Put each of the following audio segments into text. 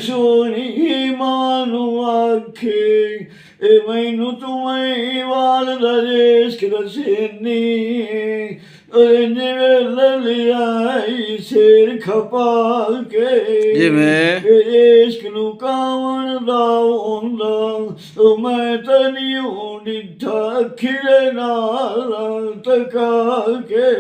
ਸੋਹਣੀ ਮਾਂ ਨੂੰ ਆਖੇ ਇਹ ਮੈਨੂੰ ਤੂੰ ਵਾਲ ਦਾ ਇਸ਼ਕ ਰਸੇਨੀ ਜਿਵੇਂ ਲਲਿਆਈ ਸਿਰ ਖਪਾ ਕੇ ਜਿਵੇਂ ਇਸ਼ਕ ਨੂੰ ਕਾਵਣ ਦਾ ਹੁੰਦਾ ਮੈਂ ਤੈਨੂੰ ਡਿੱਠਾ ਖਿਰੇ ਨਾਲ ਤਕਾ ਕੇ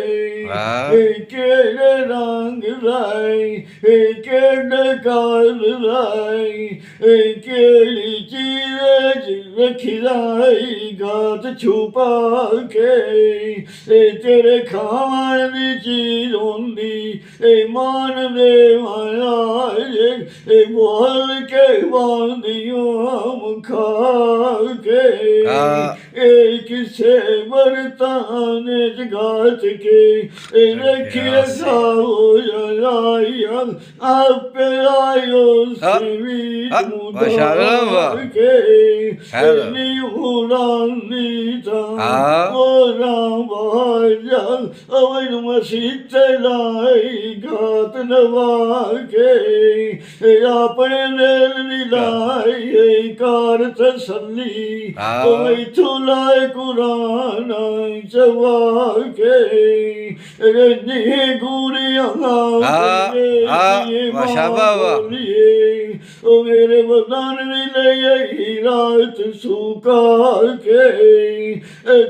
ਇਹ ਕਿਹੜੇ ਰੰਗ ਲਾਈ ਇਹ ਕਿਹੜੇ ਕਾਲ ਲਾਈ ਇਹ ਕਿਹੜੀ ਚੀਜ਼ ਰੱਖੀ ਲਾਈ ਗਾਤ ਛੁਪਾ ਕੇ ਇਹ ਤੇਰੇ ਖਾਣ ਦੀ ਚੀਜ਼ ਹੁੰਦੀ ਇਹ ਮਾਨ ਦੇ ਮਾਇਆ ਇਹ ਬੋਲ ਕੇ ਬਾਂਦੀਆਂ ਖਾ ਕੇ ਇਹ ਕਿਸੇ ਬਰਤਨ ਜਗਾਤ ਕੇ ਇਹ ਰੱਖਿਆ ਖਾਓ ਜਲਾਇਆ ਆਪੇ ਆਇਓ ਸਿਵੀ ਮੁਦਾ ਕੇ ਨੀ ਉਡਾਨੀ ਤਾਂ ਉਹ ਬਾਜਾ ਅਵਨ ਮਸੀਤੇ ਲਾਈ ਗਾਤ ਨਵਾ ਕੇ ਆਪਣੇ ਦਿਲ ਦੀ ਲਾਈ ਕਾਰ ਤਸੱਲੀ ਉਹ ਇਥੋਂ ਲਾਏ ਕੁਰਾਨ ਚਵਾ ਕੇ ਰੰਨੀ ਗੁਰੀਆਂ ਮਾਸ਼ਾਅੱਲਾ ਉਹ ਮੇਰੇ ਬਦਨ ਵੀ ਲਈ ਰਾਤ ਸੁਕਾ ਕੇ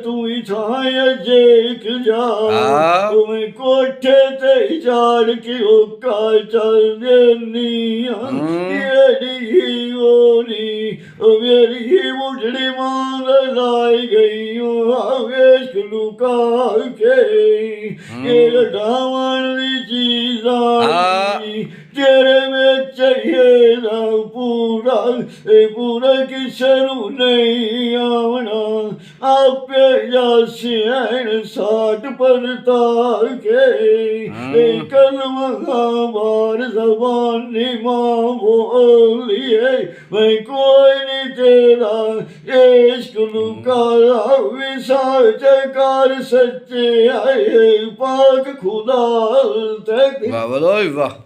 ਤੂੰ ਹੀ ਛਾਇਆ ਜੇ ਕਿ ਜਾ ਤੂੰ ਕੋਠੇ ਤੇ ਝਾੜ ਕੇ ਹੁੱਕਾ ਚੱਲ ਦੇਨੀਆਂ ਕਿਹੜੀ ਹੋਣੀ ਉਹ ਮੇਰੀ ਮੁੱਢੜੀ ਮਾਂ ਲਾਈ ਗਈ ਉਹ ਵੇਸ਼ ਲੁਕਾ ਕੇ ਇਹ ਡਾਵਣ ਦੀ ਚੀਜ਼ਾਂ ਤੇਰੇ ਵਿੱਚ ਇਹ ਨਾ ਪੂਰਾ ਇਹ ਪੂਰਾ ਕਿਸੇ ਨੂੰ ਨਹੀਂ ਆਉਣਾ ਆਪੇ ਜਾਸਿਆਣ ਸਾਟ ਪਰਤਾ ਕੇ ਇਹ ਕਲਮਾ ਬਾਰ ਜ਼ਬਾਨੀ ਮਾਂ ਬੋਲੀਏ ਮੈਂ ਕੋਈ ਨਹੀਂ ਤੇਰਾ ਇਸ਼ਕ ਲੁਕਾ ਵਿਸਾਲ ਕਰ ਸੱਚੇ ਆਏ ਪਾਕ ਖੁਦਾ ਤੇ ਵਾਹ ਵਾਹ ਵਾਹ